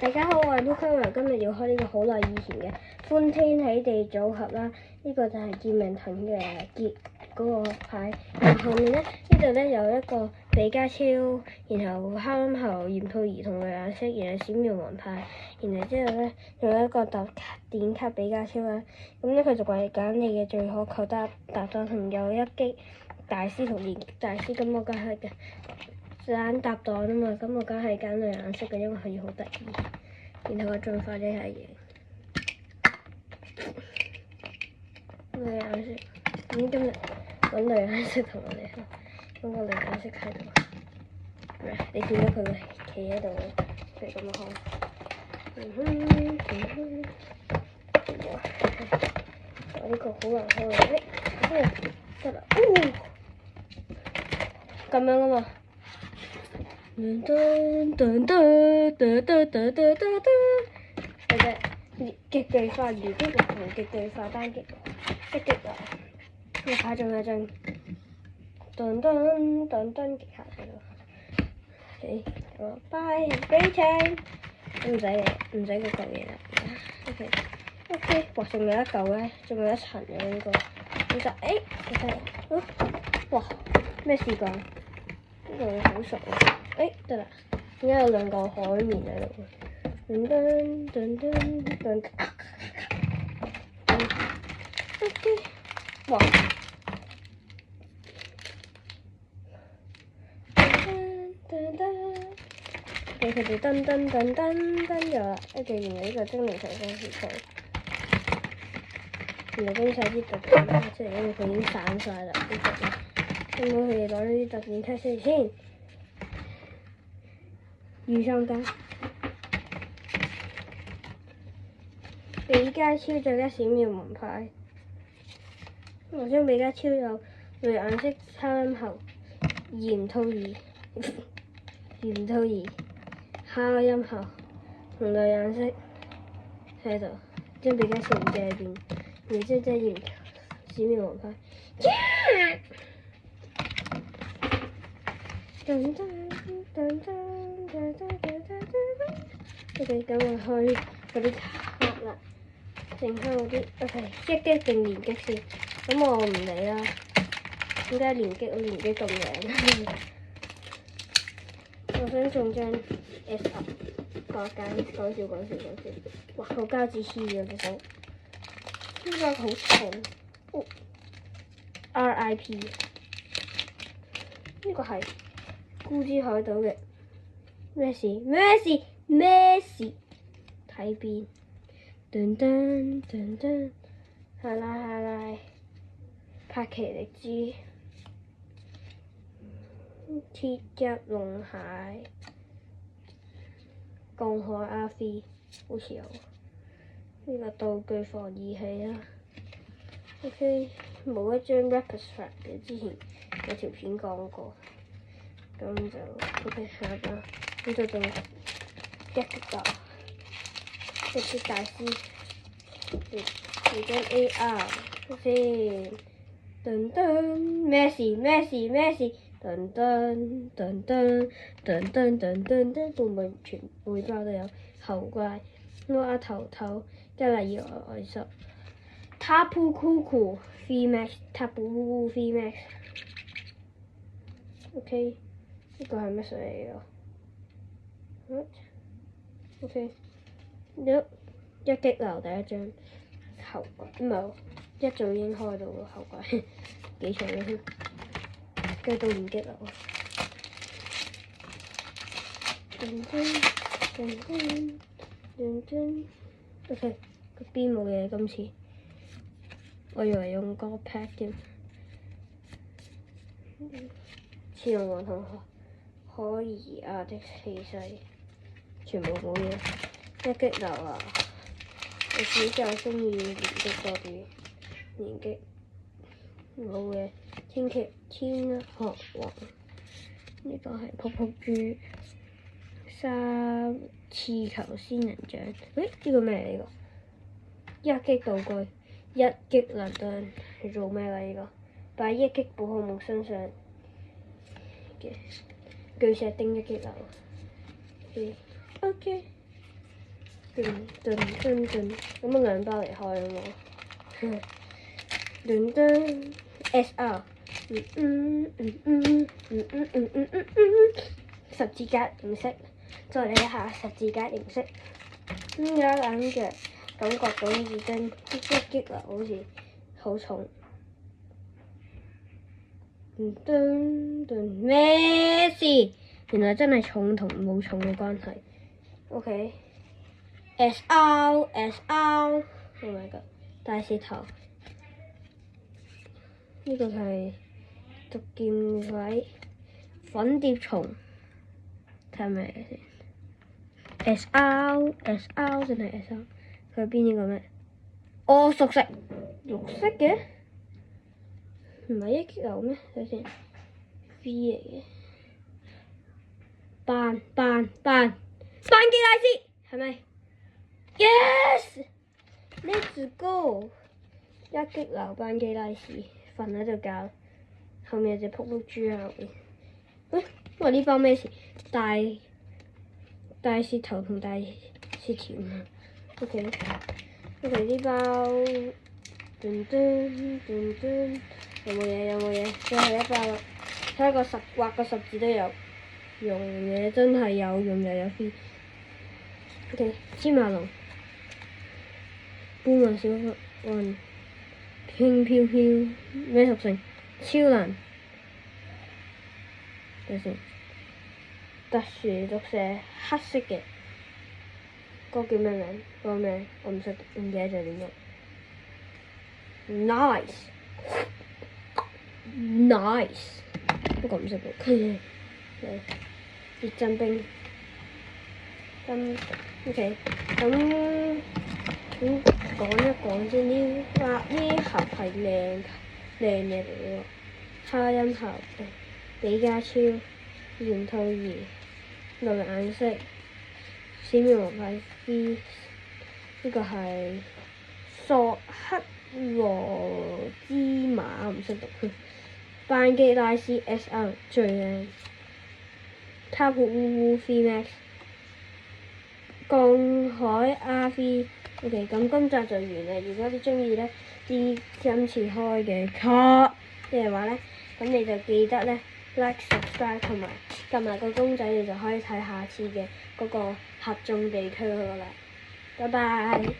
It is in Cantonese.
大家好，我係 Luca，今日要開呢個好耐以前嘅歡天喜地組合啦。呢個就係劍明騰嘅結嗰個牌，然後後面咧呢度咧有一個比加超，然後黑暗猴、鹽兔兒同類顏色，然後閃耀王牌，然後之後咧仲有一個特典卡比加超啦。咁咧佢就話揀你嘅最可靠搭檔，同有一擊大師同連擊大師，咁我梗係嘅。揀搭檔啊嘛，咁我梗係揀類顏色嘅，因為佢好得意。然後我進化呢下嘢，類顏色。咁今日揾類顏色同我哋開，咁個類顏色喺度。你見到佢會企喺度嘅，就咁樣開。我呢個好難開嘅，得啦，咁樣啊嘛。噔噔噔噔噔噔噔噔噔，係嘅，極地化魚擊同極地化單擊，一擊啊！呢牌仲有張噔噔噔噔極下喺度。Bye and greeting，唔使嗰嚿嘢啦。OK， 哇，仲有一嚿咧，仲有一層嘅呢個，其實哇，咩事㗎？呢個好熟啊！得啦，點解有兩嚿海綿喺度？噔噔噔噔噔，OK， 哇！佢哋噔噔噔噔噔咗啦，跟住原來呢個精靈球方式佢，原來冰晒啲特典卡出嚟，因為佢已經散晒啦啲特典。咁我哋攞呢啲特典卡出嚟先。御三家，比加超再加閃耀王牌。我將比加超有類顏色黑暗猴、鹽兔兒、黑暗猴同類顏色喺度，將比加超唔借邊，然之後即係閃耀王牌。OK， 咁我去嗰啲卡啦，剩翻嗰啲 OK， 一擊定連擊先，咁我唔理啦。點解連擊？我連擊咁靚。我想送張 S up， 講笑。哇，個膠紙黐咗隻手，呢個好重。RIP， 呢個係孤之海島嘅咩事？睇邊？噔噔噔噔，下拉，帕奇力茲，鐵甲龍蟹，鋼海阿飛，好似有呢個道具防儀器啊。OK， 冇一張 Rapid Strap 嘅，之前有條片講過。咁就 OK 下一張，呢度仲一擊打，一擊大師，嚟張 AR 先，噔噔咩事？噔噔，半部全背包都有猴怪，阿頭加例爾外索。Tapu Kuku VMAX，Tapu VMAX。OK， 呢個係乜水嚟㗎 ？OK， 一擊流第一張猴怪，唔係一早已經開到個猴怪，幾長嘅添，跟住到連擊流。噔 OK， 個邊冇嘢今次。我以為用個 pack 添，次龍王同可疑亞的氣勢，全部冇嘢。一擊流啊！我比較中意連擊多啲，連擊冇嘅。天學王，呢個係噗噗豬，三次球仙人掌。呢個咩嚟㗎？一擊道具。一擊能量係做咩㗎？呢個擺一擊寶可夢身上嘅巨石丁一擊流。OK，咁樣兩包嚟開好冇？SR，十字架形式，再嚟一下十字架形式。而家諗住感覺到已經一擊啦，好似好重。咩事？原來真係重同冇重嘅關係。OK。SR，Oh my god！大舌頭。呢個係毒劍鬼、粉蝶蟲，睇咩先 ？SR 真係 SR， 佢邊呢個咩？哦，熟食，綠色嘅，唔係一擊流咩？睇先 ，V 嚟嘅，班基拉斯係咪 ？Yes，Let's go！ 一擊流班基拉斯。瞓喺度覺，後面有隻撲碌豬喺後面。喂，呢包咩事？大舌頭同大舌條啊。OK，呢包有冇嘢？最後一包啦，睇下畫個十字都有用嘅，真係有用又有 feel。OK， 芝麻龍，半雲小雲。輕飄飄咩屬性？超能。睇先，特殊毒蛇，黑色嘅。嗰個叫咩名？嗰個咩？我唔記得咗點讀。Nice， 不過唔識讀。熱震冰。OK， 咁講一講先，呢盒係靚嘢嚟嘅喎。哈恩盒、比加超、圓兔兒、綠顏色、閃耀王牌 V， 呢個係索克羅芝麻，唔識讀。班基拉斯 SR 最靚，卡普烏烏 VMAX。鋼海 RV，OK， 咁今集就完啦。如果你中意咧啲今次開嘅卡嘅話咧，咁你就記得咧 like、subscribe 同埋撳埋個公仔，你就可以睇下次嘅嗰個合眾地區嗰個啦。拜拜。